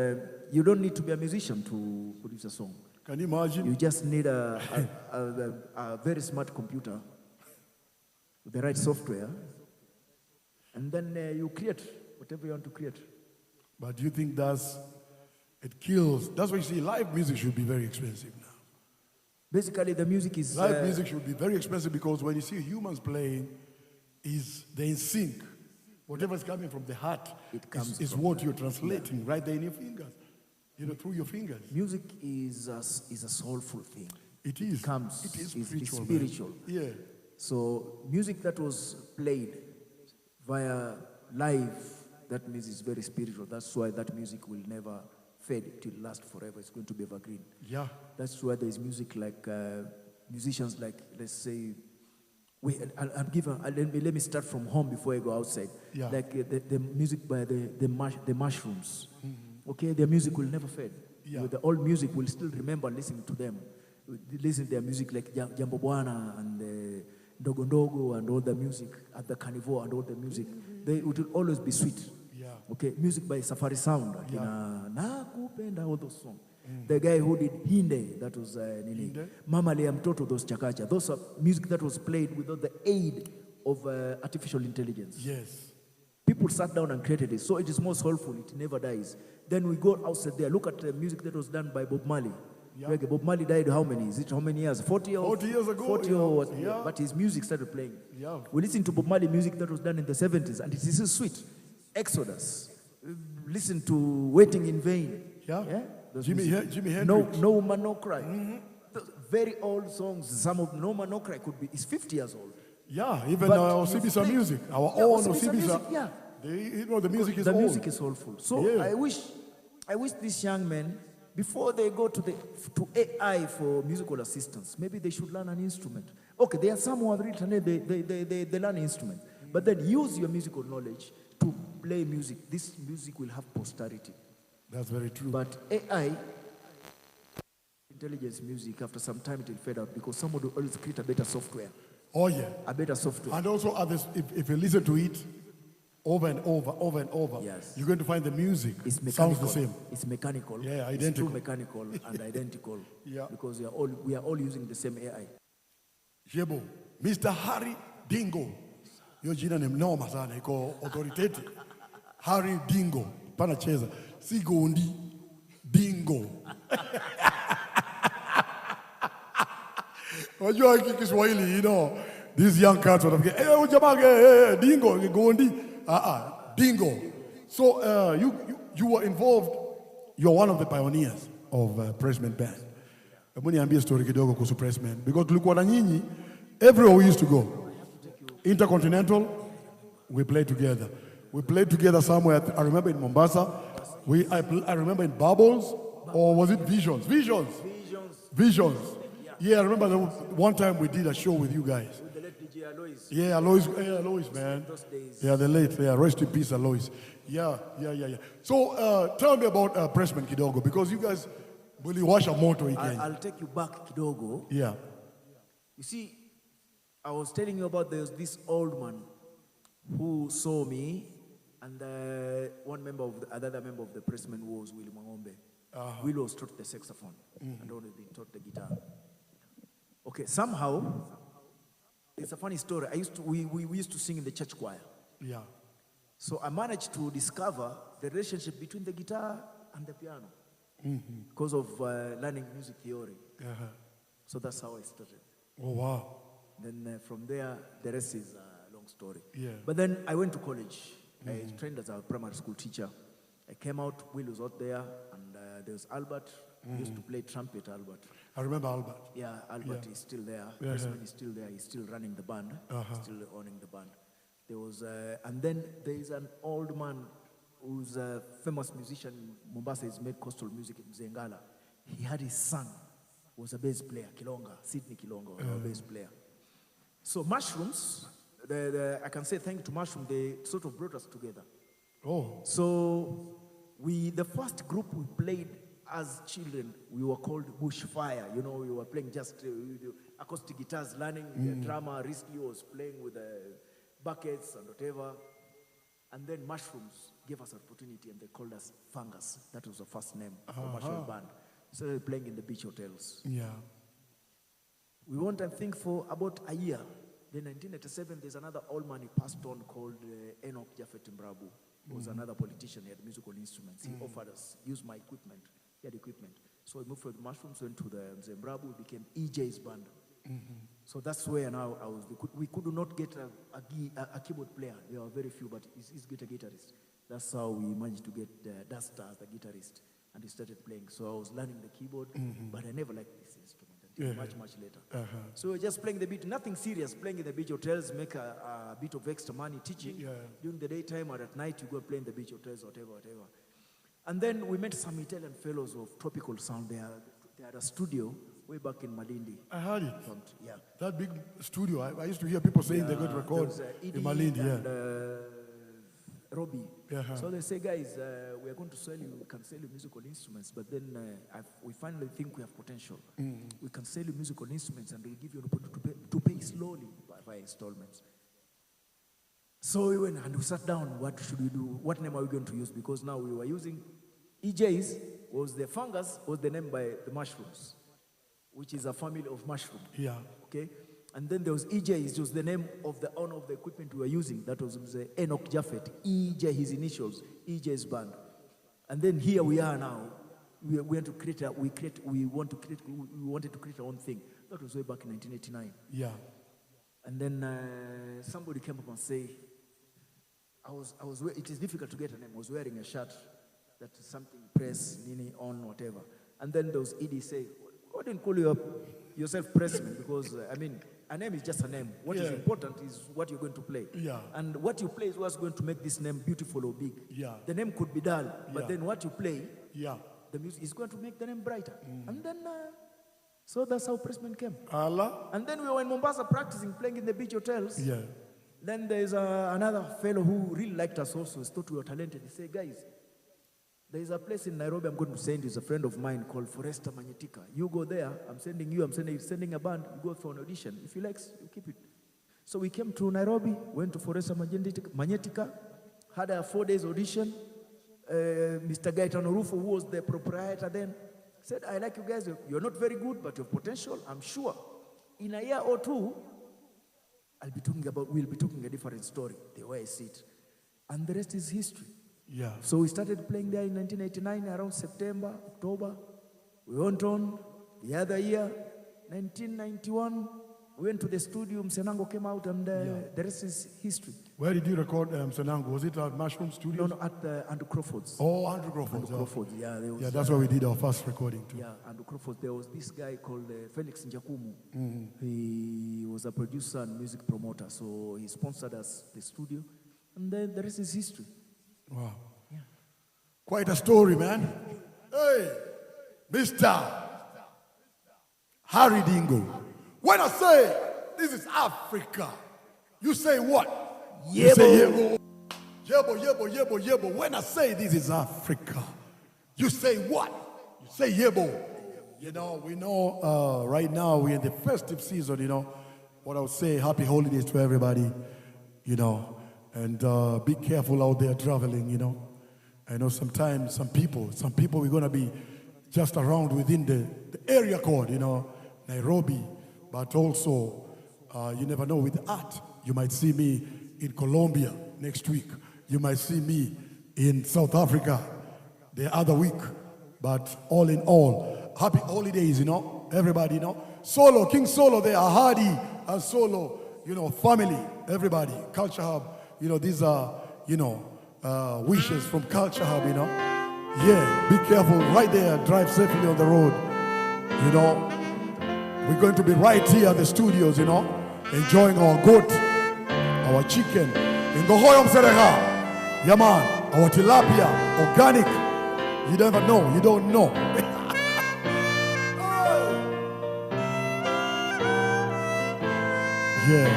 you don't need to be a musician to produce a song. Can you imagine? You just need a very smart computer with the right software, and then you create whatever you want to create. But do you think it kills? That's why you see live music should be very expensive now. Basically, the music is... Live music should be very expensive because when you see humans playing, they're in sync. Whatever's coming from the heart is what you're translating right there in your fingers, through your fingers. Music is a soulful thing. It is. It is spiritual. Spiritual. Yeah. So music that was played via live, that means it's very spiritual. That's why that music will never fade. It will last forever. It's going to be evergreen. Yeah. That's why there's music like musicians like, let's say, let me start from home before I go outside. Yeah. Like the music by the Mushrooms. Okay, their music will never fade. Yeah. With the old music, we'll still remember listening to them. Listen to their music like Jambo Bwana and Ndogo Ndogo and all the music at the Carnival and all the music. It will always be sweet. Yeah. Okay, music by Safari Sound. Nakupenda, all those songs. The guy who did Hinde, that was Mama Lea Mtoto, those Chakacha. Those are music that was played without the aid of artificial intelligence. Yes. People sat down and created it. So it is more soulful. It never dies. Then we go outside there. Look at the music that was done by Bob Marley. Yeah. Bob Marley died how many years? 40 years ago. 40 or yeah. But his music started playing. Yeah. We listened to Bob Marley music that was done in the 70s, and it is sweet. Exodus. Listen to Waiting in Vain. Yeah. Jimmy Hendrix. No Woman, No Cry. Very old songs. Some of No Man, No Cry is 50 years old. Yeah, even our Osibisa music, our own Osibisa. Yeah. The music is old. The music is soulful. So yeah. I wish these young men, before they go to AI for musical assistance, maybe they should learn an instrument. Okay, there are some who have written it, they learn an instrument. But then use your musical knowledge to play music. This music will have posterity. That's very true. But AI, intelligence music, after some time it will fade out because somebody will always create a better software. Oh yeah. A better software. And also others, if you listen to it over and over, yes, you're going to find the music sounds the same. It's mechanical. Yeah, identical. It's too mechanical and identical. Yeah. Because we are all using the same AI. Jebo, Mr. Harry Dingo. Yo jina ni mnoma sana, iko authoritative. Harry Dingo. Pana cheza. Sigondi Dingo. Wajua Kiswahili, these young cats would have Dingo, Gondi. Dingo. So you were involved, you're one of the pioneers of Pressman Band. Hebu niambie story kidogo kuhusu Pressman, because tulikuwa na nyinyi everywhere we used to go. Intercontinental, we played together. We played together somewhere, I remember in Mombasa. I remember in Bubbles, or was it Visions? Visions. Yeah, I remember one time we did a show with you guys. With the late DJ Alois. Yeah, Alois, man. Those days. Yeah, the late. Yeah, rest in peace, Alois. Yeah. So tell me about Pressman Kidogo, because you guys really wash a moto again. I'll take you back, Kidogo. Yeah. You see, I was telling you about this old man who saw me And another member of the pressmen was Willie Mwangombe. Willie was taught the saxophone and only been taught the guitar. Okay, somehow, it's a funny story. We used to sing in the church choir. Yeah. So I managed to discover the relationship between the guitar and the piano because of learning music theory. So that's how I started. Oh, wow. Then from there, the rest is a long story. Yeah. But then I went to college. I trained as a primary school teacher. I came out, Will was out there, and there was Albert. He used to play trumpet, Albert. I remember Albert. Yeah, Albert is still there. Pressman is still there. He's still running the band. Still owning the band. There was, and then there is an old man who's a famous musician in Mombasa. He's made coastal music in Zengala. He had his son, who was a bass player, Sydney Kilonga, a bass player. So Mushrooms, I can say thank you to Mushroom, they sort of brought us together. Oh. So the first group we played as children, we were called Bushfire. You know, we were playing just acoustic guitars, learning the drama. Risky was playing with buckets and whatever. And then Mushrooms gave us an opportunity and they called us Fungus. That was the first name of our mushroom band. So we were playing in the beach hotels. Yeah. We went, I think, for about a year. Then 1987, there's another old man he passed on called Enoch Jaffet Mbrabu. He was another politician. He had musical instruments. He offered us, use my equipment. He had equipment. So we moved from the Mushrooms, went to the Mbrabu, became EJ's band. So that's where now we could not get a keyboard player. There were very few, but he's a guitarist. That's how we managed to get Duster as the guitarist. And he started playing. So I was learning the keyboard, but I never liked this instrument until much later. So we were just playing the beat, nothing serious, playing in the beach hotels, make a bit of extra money teaching. During the daytime or at night, you go play in the beach hotels, whatever. And then we met some Italian fellows of Tropical Sound. They had a studio way back in Malindi. I heard it. Yeah. That big studio. I used to hear people saying they're going to record in Malindi. And, Robbie. So they say, guys, we are going to sell you, we can sell you musical instruments, but then we finally think we have potential. We can sell you musical instruments and we'll give you an opportunity to pay slowly by installments. So we went and we sat down, what should we do? What name are we going to use? Because now we were using EJs, was the Fungus, was the name by the Mushrooms, which is a family of mushroom. Yeah. Okay? And then there was EJ, it was the name of the owner of the equipment we were using. That was Enoch Jaffet. EJ, his initials, EJ's band. And then here we are now. We wanted to create our own thing. That was way back in 1989. Yeah. And then somebody came up and said, it is difficult to get a name. I was wearing a shirt that is something press, nini, on, whatever. And then there was Edie say, why don't you call yourself Pressman? Because, a name is just a name. What is important is what you're going to play. Yeah. And what you play is what's going to make this name beautiful or big. Yeah. The name could be dull, but then what you play, the music is going to make the name brighter. And then, so that's how Pressman came. Allah. And then we were in Mombasa practicing, playing in the beach hotels. Yeah. Then there's another fellow who really liked us also. He thought we were talented. He said, guys, there is a place in Nairobi I'm going to send you. It's a friend of mine called Foresta Magnetica. You go there. I'm sending a band. You go for an audition. If you like, you keep it. So we came to Nairobi, went to Foresta Magnetica, had a 4 days audition. Mr. Gaetano Rufo, who was the proprietor then, said, I like you guys. You're not very good, but you have potential. I'm sure in a year or two, we'll be talking a different story, the way I see it. And the rest is history. Yeah. So we started playing there in 1989, around September, October. We went on the other year, 1991. We went to the studio. Msenango came out, and the rest is history. Where did you record Msenango? Was it at Mushroom Studios? No, at Andrew Crawford's. Oh, Andrew Crawford's. Andrew Crawford, yeah. That's where we did our first recording too. Yeah, Andrew Crawford. There was this guy called Felix Njakumu. He was a producer and music promoter, so he sponsored us the studio, and then the rest is history. Wow. Yeah. Quite a story, man. Hey, Mr. Harry Dingo. When I say this is Africa, you say what? Yebo. You say yebo. Yebo. When I say this is Africa, you say what? You say yebo. You know, we know right now we're in the festive season, you know. What I would say, happy holidays to everybody, you know. And be careful out there traveling, you know. I know sometimes some people we're going to be just around within the area code, you know, Nairobi. But also, you never know with art. You might see me in Colombia next week. You might see me in South Africa the other week. But all in all, happy holidays, you know, everybody, you know. Solo, King Solo there, Ahadi, and Solo, you know, family, everybody, Culture Hub, you know, these are, you know, wishes from Culture Hub, you know. Yeah, be careful right there, drive safely on the road, you know. We're going to be right here at the studios, you know, enjoying our goat, our chicken, in Gohoyom Sereha, Yaman, our tilapia, organic. You never know, you don't know. Yeah.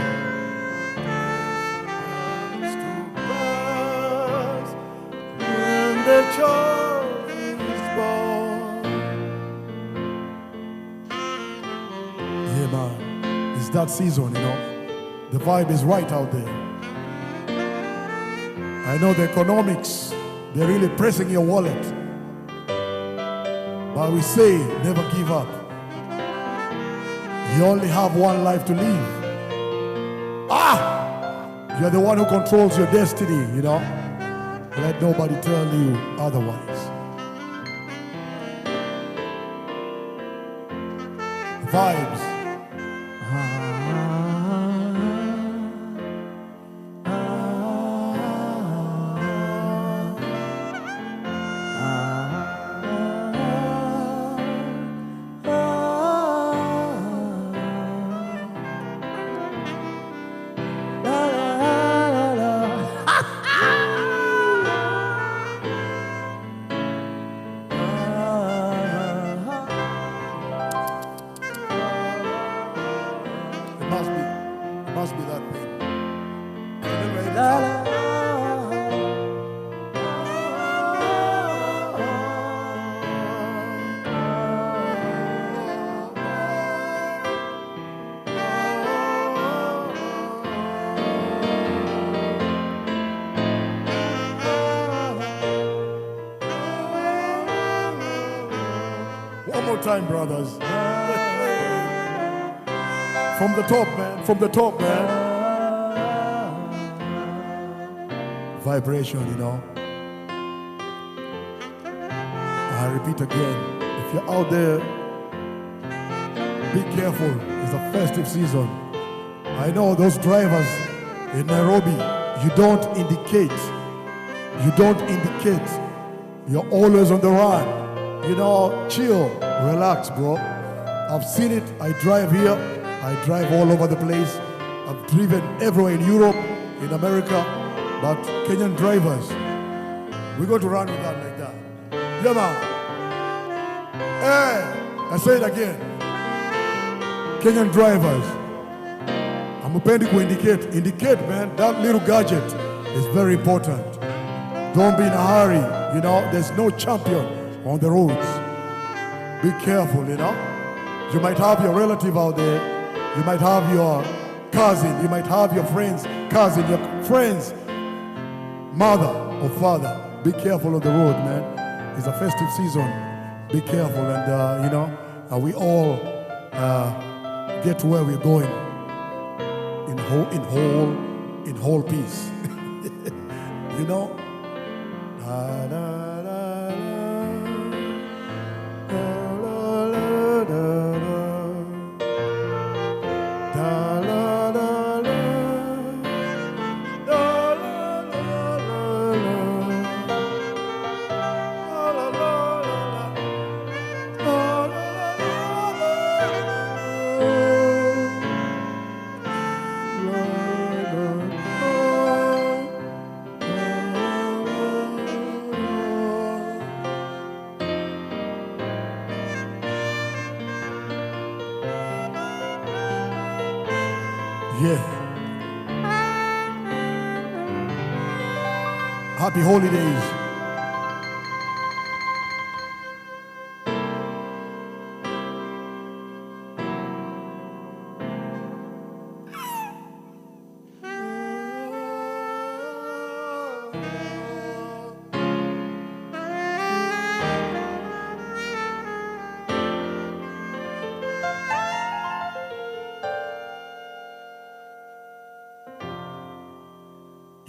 When the child is born. Yeah, man. It's that season, you know. The vibe is right out there. I know the economics, they're really pressing your wallet. But we say, never give up. You only have one life to live. You're the one who controls your destiny, you know. Let nobody tell you otherwise. Vibes. It must be that thing. Remember it? One more time, brothers. From the top, man. From the top, man. Vibration, you know. I repeat again. If you're out there, be careful. It's a festive season. I know those drivers in Nairobi, you don't indicate. You don't indicate. You're always on the run. You know, chill, relax, bro. I've seen it. I drive here. I drive all over the place. I've driven everywhere in Europe, in America. But Kenyan drivers, we're going to run with that like that. Yeah, man. Hey, I say it again. Kenyan drivers, I'm open to indicate. Indicate, man. That little gadget is very important. Don't be in a hurry. You know, there's no champion on the roads. Be careful, you know. You might have your relative out there. You might have your cousin. You might have your friend's cousin, your friend's mother or father. Be careful on the road, man. It's a festive season. Be careful, and you know, we all get to where we're going in whole peace. You know. Yeah. Happy holidays.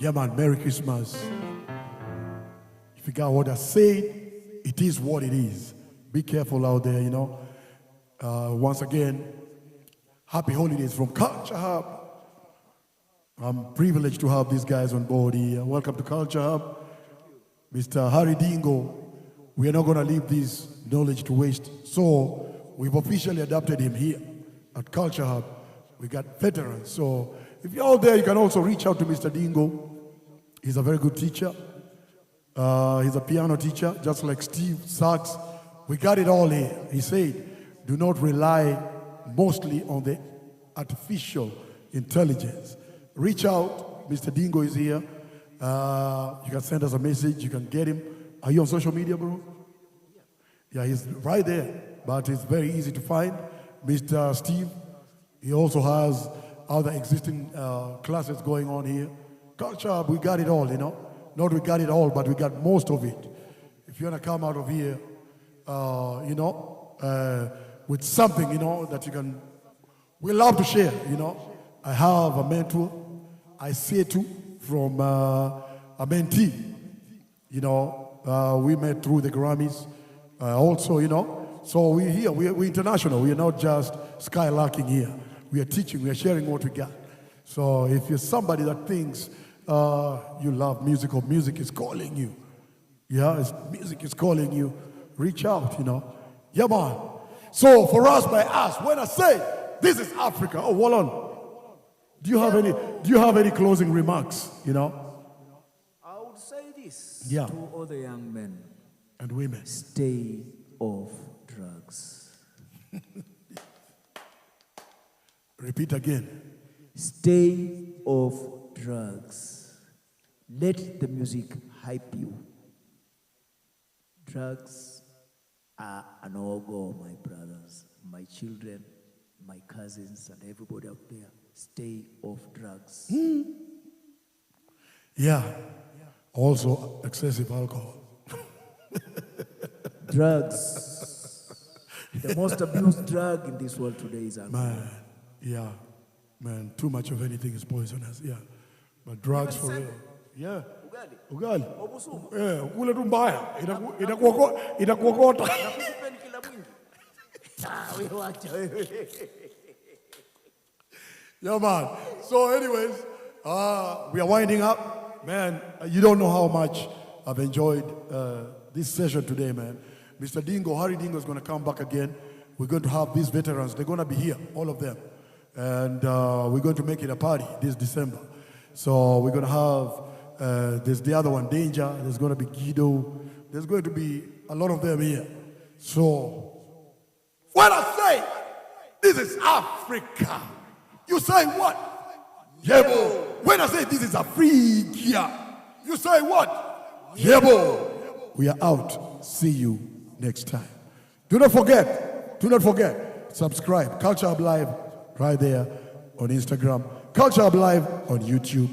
Yeah, man, Merry Christmas. If you got what I said, it is what it is. Be careful out there, you know. Once again, happy holidays from Culture Hub. I'm privileged to have these guys on board here. Welcome to Culture Hub. Mr. Harry Dingo. We are not going to leave this knowledge to waste. So we've officially adopted him here at Culture Hub. We got veterans. So if you're out there, you can also reach out to Mr. Dingo. He's a very good teacher. He's a piano teacher, just like Steve Sachs. We got it all here. He said, do not rely mostly on the artificial intelligence. Reach out. Mr. Dingo is here. You can send us a message. You can get him. Are you on social media, bro? Yeah, he's right there, but it's very easy to find. Mr. Steve, he also has other existing classes going on here. Culture, we got it all, you know. Not we got it all, but we got most of it. If you want to come out of here, you know, with something, you know, that you can, we love to share, you know. I have a mentor, I say to, from a mentee, you know, we met through the Grammys. Also, you know, so we're here, we're international. We are not just skylarking here. We are teaching, we are sharing what we got. So if you're somebody that thinks you love music or music is calling you, yeah, music is calling you, reach out, you know. Yeah, man. So for us, by us, when I say this is Africa, oh, hold on. Do you have any closing remarks, you know? I would say this Yeah. to all the young men. And women. Stay off drugs. Repeat again. Stay off drugs. Let the music hype you. Drugs are a no-go, my brothers, my children, my cousins, and everybody out there. Stay off drugs. Yeah. Also excessive alcohol. Drugs. The most abused drug in this world today is alcohol. Man, yeah. Man, too much of anything is poisonous, yeah. But drugs for real. Yeah. Ugali. Yeah, kule tu mbaya. Inakuokota. Yeah, man. So anyways, we are winding up. Man, you don't know how much I've enjoyed this session today, man. Mr. Dingo, Harry Dingo is going to come back again. We're going to have these veterans. They're going to be here, all of them. And we're going to make it a party this December. So we're going to have, there's the other one, Danger. There's going to be Guido. There's going to be a lot of them here. So when I say this is Africa, you say what? Yebo. When I say this is Africa, you say what? Yebo. We are out. See you next time. Do not forget, subscribe. Culture Hub Live right there on Instagram. Culture Hub Live on YouTube.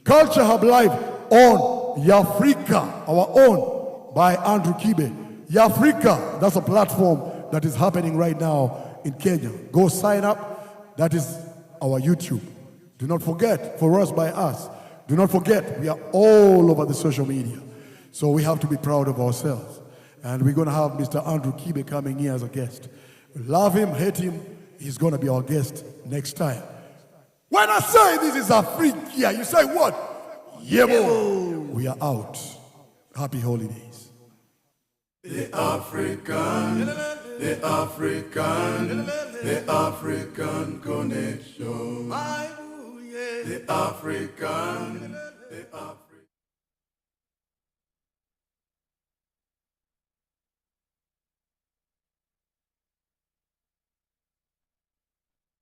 Culture Hub Live on Yafrika, our own, by Andrew Kibe. Yafrika, that's a platform that is happening right now in Kenya. Go sign up. That is our YouTube. Do not forget, for us by us. Do not forget, we are all over the social media. So we have to be proud of ourselves. And we're going to have Mr. Andrew Kibe coming here as a guest. Love him, hate him, he's going to be our guest next time. When I say this is Africa, you say what? Yebo. We are out. Happy holidays. The African connection. The African